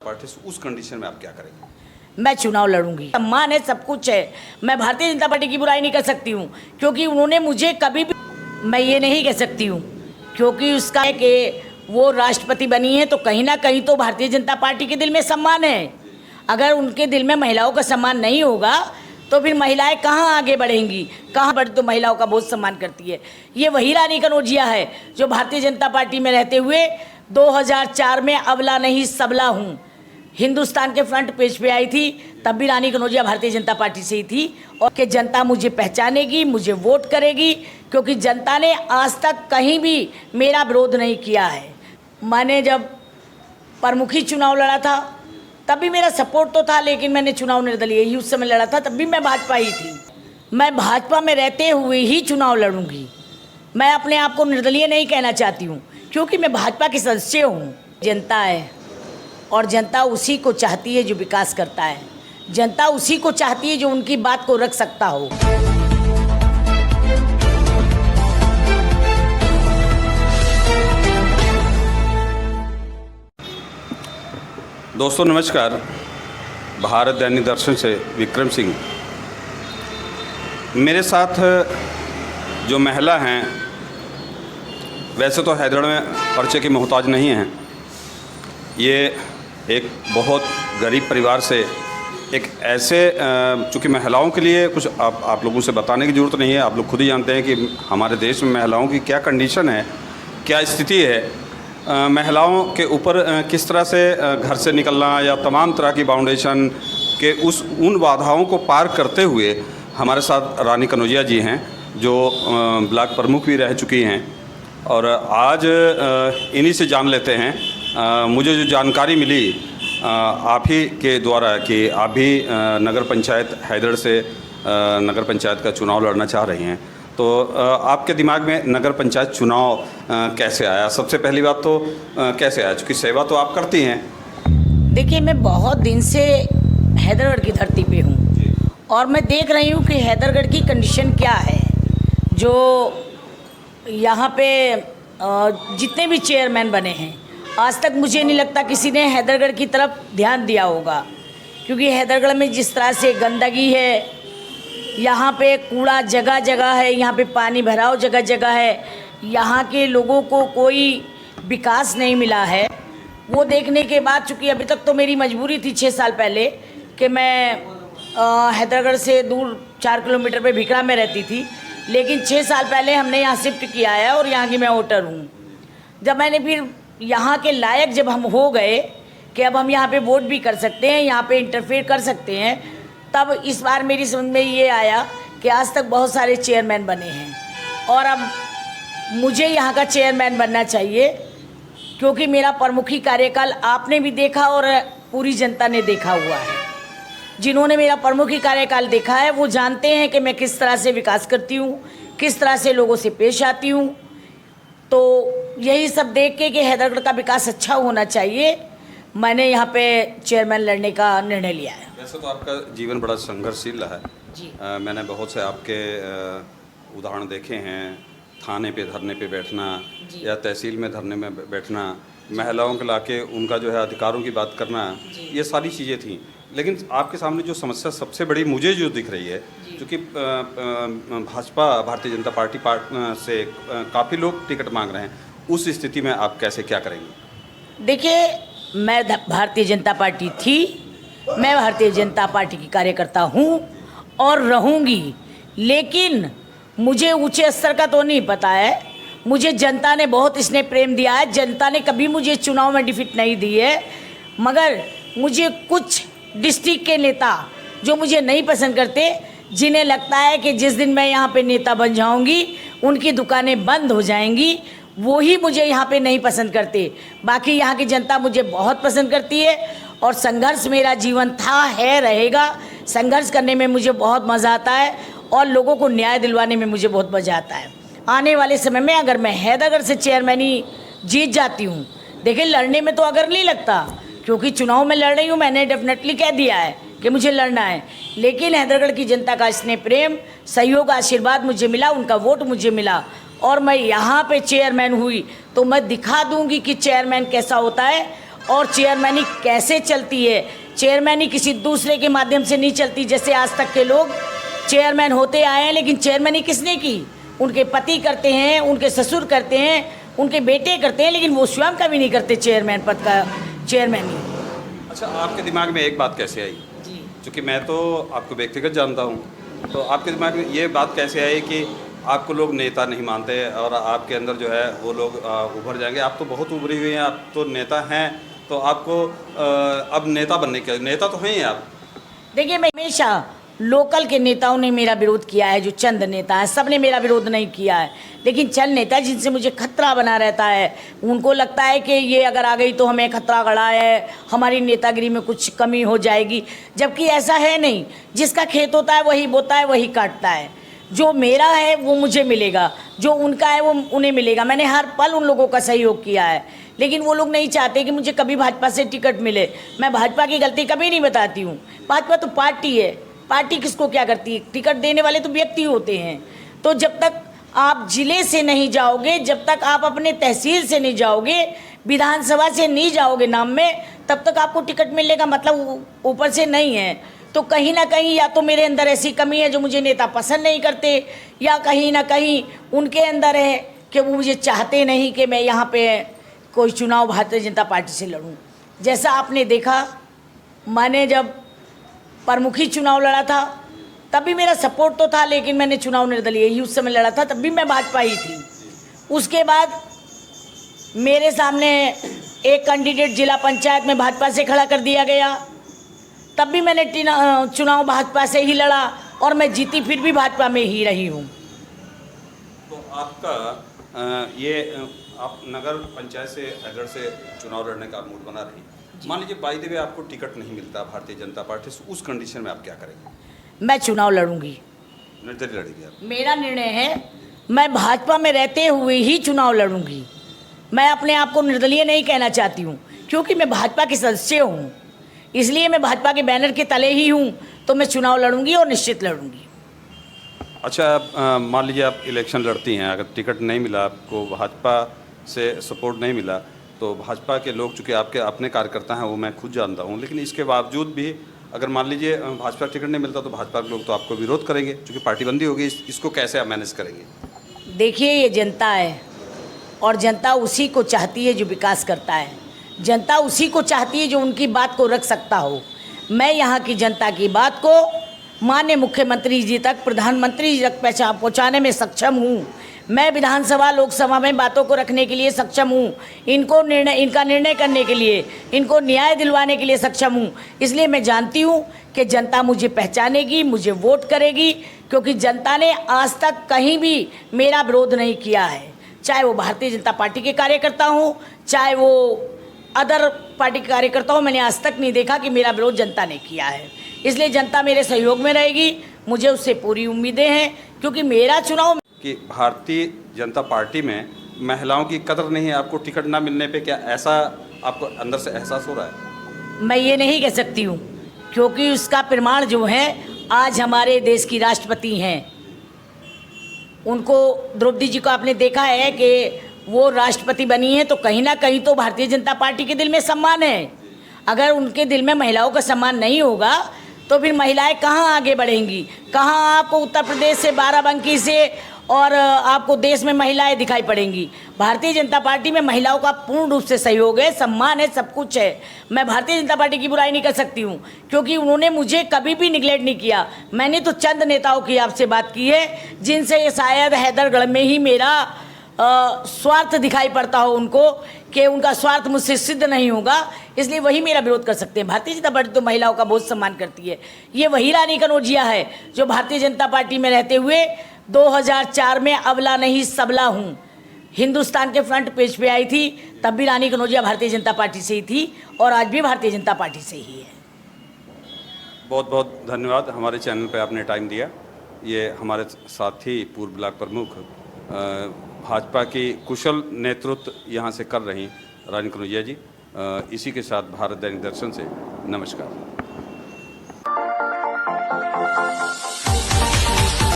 Party से उस condition में आप क्या करेंगे? मैं चुनाव लड़ूंगी। सम्मान है, सब कुछ है। मैं भारतीय जनता पार्टी की बुराई नहीं कर सकती हूँ क्योंकि उन्होंने मुझे कभी भी, मैं ये नहीं कह सकती हूँ क्योंकि उसका है कि वो राष्ट्रपति बनी है तो कहीं ना कहीं तो भारतीय जनता पार्टी के दिल में सम्मान है। अगर उनके दिल में महिलाओं का सम्मान नहीं होगा तो फिर महिलाएं कहाँ आगे बढ़ेंगी, कहाँ बढ़ तो महिलाओं का बहुत सम्मान करती है। ये वही रानी कनौजिया है जो भारतीय जनता पार्टी में रहते हुए 2004 में अबला नहीं सबला हूँ हिंदुस्तान के फ्रंट पेज पे आई थी, तब भी रानी कनौजिया भारतीय जनता पार्टी से ही थी। और कि जनता मुझे पहचानेगी, मुझे वोट करेगी क्योंकि जनता ने आज तक कहीं भी मेरा विरोध नहीं किया है। मैंने जब प्रमुखी चुनाव लड़ा था तब भी मेरा सपोर्ट तो था, लेकिन मैंने चुनाव निर्दलीय ही उस समय लड़ा था, तब भी मैं भाजपा ही थी। मैं भाजपा में रहते हुए ही चुनाव लड़ूंगी। मैं अपने आप को निर्दलीय नहीं कहना चाहती हूँ क्योंकि मैं भाजपा की सदस्य हूँ। जनता है और जनता उसी को चाहती है जो विकास करता है। जनता उसी को चाहती है जो उनकी बात को रख सकता हो। दोस्तों नमस्कार, भारत दैनिक दर्शन से विक्रम सिंह। मेरे साथ जो महिला हैं वैसे तो हैदराबाद में परिचय की मोहताज नहीं हैं। ये एक बहुत गरीब परिवार से, एक ऐसे चूँकि महिलाओं के लिए कुछ आप लोगों से बताने की ज़रूरत नहीं है, आप लोग खुद ही जानते हैं कि हमारे देश में महिलाओं की क्या कंडीशन है, क्या स्थिति है। महिलाओं के ऊपर किस तरह से घर से निकलना या तमाम तरह की बाउंडेशन के उन बाधाओं को पार करते हुए हमारे साथ रानी कनौजिया जी हैं जो ब्लॉक प्रमुख भी रह चुकी हैं। और आज इन्हीं से जान लेते हैं। मुझे जो जानकारी मिली आप ही के द्वारा कि आप भी नगर पंचायत हैदर से नगर पंचायत का चुनाव लड़ना चाह रही हैं, तो आपके दिमाग में नगर पंचायत चुनाव कैसे आया? सबसे पहली बात तो कैसे आया, क्योंकि सेवा तो आप करती हैं। देखिए, मैं बहुत दिन से हैदरगढ़ की धरती पे हूँ और मैं देख रही हूँ कि हैदरगढ़ की कंडीशन क्या है। जो यहाँ पे जितने भी चेयरमैन बने हैं आज तक मुझे नहीं लगता किसी ने हैदरगढ़ की तरफ ध्यान दिया होगा, क्योंकि हैदरगढ़ में जिस तरह से गंदगी है, यहाँ पे कूड़ा जगह जगह है, यहाँ पे पानी भराव जगह जगह है, यहाँ के लोगों को कोई विकास नहीं मिला है। वो देखने के बाद चूँकि अभी तक तो मेरी मजबूरी थी 6 साल पहले कि मैं हैदरगढ़ से दूर 4 किलोमीटर पे भिकरा में रहती थी, लेकिन 6 साल पहले हमने यहाँ शिफ्ट किया है और यहाँ की मैं वोटर हूँ। जब मैंने फिर यहाँ के लायक जब हम हो गए कि अब हम यहाँ पे वोट भी कर सकते हैं, यहाँ पे इंटरफेयर कर सकते हैं, तब इस बार मेरी समझ में ये आया कि आज तक बहुत सारे चेयरमैन बने हैं और अब मुझे यहाँ का चेयरमैन बनना चाहिए, क्योंकि मेरा प्रमुखी कार्यकाल आपने भी देखा और पूरी जनता ने देखा हुआ है। जिन्होंने मेरा प्रमुखी कार्यकाल देखा है वो जानते हैं कि मैं किस तरह से विकास करती हूँ, किस तरह से लोगों से पेश आती हूँ। तो यही सब देख के कि हैदरगढ़ का विकास अच्छा होना चाहिए, मैंने यहाँ पे चेयरमैन लड़ने का निर्णय लिया है। वैसे तो आपका जीवन बड़ा संघर्षशील रहा है जी। मैंने बहुत से आपके उदाहरण देखे हैं। थाने पे धरने पे बैठना या तहसील में धरने में बैठना, महिलाओं के लाके उनका जो है अधिकारों की बात करना, ये सारी चीज़ें थी। लेकिन आपके सामने जो समस्या सबसे बड़ी मुझे जो दिख रही है, क्योंकि भाजपा भारतीय जनता पार्टी से काफ़ी लोग टिकट मांग रहे हैं, उस स्थिति में आप कैसे क्या करेंगे? देखिए, मैं भारतीय जनता पार्टी थी, मैं भारतीय जनता पार्टी की कार्यकर्ता हूँ और रहूँगी, लेकिन मुझे ऊंचे स्तर का तो नहीं पता है। मुझे जनता ने बहुत स्नेह प्रेम दिया है, जनता ने कभी मुझे चुनाव में डिफीट नहीं दी है, मगर मुझे कुछ डिस्ट्रिक्ट के नेता जो मुझे नहीं पसंद करते, जिन्हें लगता है कि जिस दिन मैं यहाँ पे नेता बन जाऊँगी उनकी दुकानें बंद हो जाएंगी, वो ही मुझे यहाँ पे नहीं पसंद करते। बाकी यहाँ की जनता मुझे बहुत पसंद करती है और संघर्ष मेरा जीवन था, है, रहेगा। संघर्ष करने में मुझे बहुत मज़ा आता है और लोगों को न्याय दिलवाने में मुझे बहुत मज़ा आता है। आने वाले समय में अगर मैं हैदरगढ़ से चेयरमैनी जीत जाती हूँ, देखिए लड़ने में तो अगर नहीं लगता, क्योंकि चुनाव में लड़ रही हूँ, मैंने डेफिनेटली कह दिया है कि मुझे लड़ना है, लेकिन हैदरगढ़ की जनता का स्नेह प्रेम, सहयोग, आशीर्वाद मुझे मिला, उनका वोट मुझे मिला और मैं यहाँ पे चेयरमैन हुई तो मैं दिखा दूँगी कि चेयरमैन कैसा होता है और चेयरमैनी कैसे चलती है। चेयरमैनी किसी दूसरे के माध्यम से नहीं चलती। जैसे आज तक के लोग चेयरमैन होते आए हैं, लेकिन चेयरमैनी किसने की? उनके पति करते हैं, उनके ससुर करते हैं, उनके बेटे करते हैं, लेकिन वो स्वयं कभी नहीं करते चेयरमैन पद का चेयरमैनी। अच्छा, आपके दिमाग में एक बात कैसे आई? जी, क्योंकि मैं तो आपको व्यक्तिगत जानता हूँ, तो आपके दिमाग में ये बात कैसे आई कि आपको लोग नेता नहीं मानते और आपके अंदर जो है वो लोग उभर जाएंगे? आप तो बहुत उभरी हुई हैं, आप तो नेता हैं, तो आपको अब नेता बनने के, नेता तो हैं ही आप। देखिए, मैं हमेशा लोकल के नेताओं ने मेरा विरोध किया है। जो चंद नेता हैं, सब ने मेरा विरोध नहीं किया है, लेकिन चंद नेता जिनसे मुझे खतरा बना रहता है, उनको लगता है कि ये अगर आ गई तो हमें खतरा गड़ा है, हमारी नेतागिरी में कुछ कमी हो जाएगी, जबकि ऐसा है नहीं। जिसका खेत होता है वही बोता है, वही काटता है। जो मेरा है वो मुझे मिलेगा, जो उनका है वो उन्हें मिलेगा। मैंने हर पल उन लोगों का सहयोग किया है, लेकिन वो लोग नहीं चाहते कि मुझे कभी भाजपा से टिकट मिले। मैं भाजपा की गलती कभी नहीं बताती हूँ। भाजपा तो पार्टी है, पार्टी किसको क्या करती है? टिकट देने वाले तो व्यक्ति होते हैं। तो जब तक आप जिले से नहीं जाओगे, जब तक आप अपने तहसील से नहीं जाओगे, विधानसभा से नहीं जाओगे नाम में, तब तक आपको टिकट मिलने का मतलब ऊपर से नहीं है। तो कहीं ना कहीं या तो मेरे अंदर ऐसी कमी है जो मुझे नेता पसंद नहीं करते, या कहीं ना कहीं उनके अंदर है कि वो मुझे चाहते नहीं कि मैं यहाँ पे कोई चुनाव भारतीय जनता पार्टी से लड़ूं। जैसा आपने देखा, मैंने जब प्रमुखी चुनाव लड़ा था तब भी मेरा सपोर्ट तो था, लेकिन मैंने चुनाव निर्दलीय ही उस समय लड़ा था, तब भी मैं भाजपा ही थी। उसके बाद मेरे सामने एक कैंडिडेट जिला पंचायत में भाजपा से खड़ा कर दिया गया, तब भी मैंने चुनाव भाजपा से ही लड़ा और मैं जीती, फिर भी भाजपा में ही रही हूँ। तो आपका आप नगर पंचायत से हैदर से चुनाव लड़ने का मूड बना रही, मान लीजिए बाई द वे आपको टिकट नहीं मिलता भारतीय जनता पार्टी से, उस कंडीशन में आप क्या करेंगे? मैं चुनाव लड़ूंगी, निर्दलीय लड़ेंगे आप? मेरा निर्णय है, मैं भाजपा में रहते हुए ही चुनाव लड़ूंगी। मैं अपने आप को निर्दलीय नहीं कहना चाहती हूँ, क्योंकि मैं भाजपा के सदस्य हूँ, इसलिए मैं भाजपा के बैनर के तले ही हूँ, तो मैं चुनाव लड़ूंगी और निश्चित लड़ूंगी। अच्छा, मान लीजिए आप इलेक्शन लड़ती हैं, अगर टिकट नहीं मिला आपको, भाजपा से सपोर्ट नहीं मिला, तो भाजपा के लोग, चूँकि आपके अपने कार्यकर्ता हैं वो मैं खुद जानता हूँ, लेकिन इसके बावजूद भी अगर मान लीजिए भाजपा टिकट नहीं मिलता तो भाजपा के लोग तो आपको विरोध करेंगे, क्योंकि पार्टी बंदी होगी। इसको कैसे आप मैनेज करेंगे? देखिए, ये जनता है और जनता उसी को चाहती है जो विकास करता है। जनता उसी को चाहती है जो उनकी बात को रख सकता हो। मैं यहाँ की जनता की बात को माननीय मुख्यमंत्री जी तक, प्रधानमंत्री जी तक पहुँचाने में सक्षम हूँ। मैं विधानसभा लोकसभा में बातों को रखने के लिए सक्षम हूँ, इनका निर्णय करने के लिए, इनको न्याय दिलवाने के लिए सक्षम हूँ। इसलिए मैं जानती हूँ कि जनता मुझे पहचानेगी, मुझे वोट करेगी, क्योंकि जनता ने आज तक कहीं भी मेरा विरोध नहीं किया है। चाहे वो भारतीय जनता पार्टी के कार्यकर्ता हों, चाहे वो अदर पार्टी के कार्यकर्ता हों, मैंने आज तक नहीं देखा कि मेरा विरोध जनता ने किया है। इसलिए जनता मेरे सहयोग में रहेगी, मुझे उससे पूरी उम्मीदें हैं, क्योंकि मेरा चुनाव कि भारतीय जनता पार्टी में महिलाओं की कदर नहीं है, आपको टिकट ना मिलने पे, क्या ऐसा आपको अंदर से एहसास हो रहा है? मैं ये नहीं कह सकती हूँ, क्योंकि उसका प्रमाण जो है, आज हमारे देश की राष्ट्रपति हैं, उनको, द्रौपदी जी को आपने देखा है कि वो राष्ट्रपति बनी है, तो कहीं ना कहीं तो भारतीय जनता पार्टी के दिल में सम्मान है। अगर उनके दिल में महिलाओं का सम्मान नहीं होगा तो फिर महिलाएं कहाँ आगे बढ़ेंगी? कहाँ आपको उत्तर प्रदेश से, बाराबंकी से और आपको देश में महिलाएं दिखाई पड़ेंगी? भारतीय जनता पार्टी में महिलाओं का पूर्ण रूप से सहयोग है, सम्मान है, सब कुछ है। मैं भारतीय जनता पार्टी की बुराई नहीं कर सकती हूँ, क्योंकि उन्होंने मुझे कभी भी निगलेक्ट नहीं किया। मैंने तो चंद नेताओं की आपसे बात की है, जिनसे शायद हैदरगढ़ में ही मेरा स्वार्थ दिखाई पड़ता हो उनको, कि उनका स्वार्थ मुझसे सिद्ध नहीं होगा, इसलिए वही मेरा विरोध कर सकते हैं। भारतीय जनता पार्टी तो महिलाओं का बहुत सम्मान करती है। ये वही रानी कनौजिया है जो भारतीय जनता पार्टी में रहते हुए 2004 में अबला नहीं सबला हूँ, हिंदुस्तान के फ्रंट पेज पे आई थी, तब भी रानी कनौजिया भारतीय जनता पार्टी से ही थी और आज भी भारतीय जनता पार्टी से ही है। बहुत बहुत धन्यवाद, हमारे चैनल पे आपने टाइम दिया। ये हमारे साथी पूर्व ब्लॉक प्रमुख भाजपा की कुशल नेतृत्व यहाँ से कर रही रानी कनौजिया जी। इसी के साथ भारत दैनिक दर्शन से नमस्कार।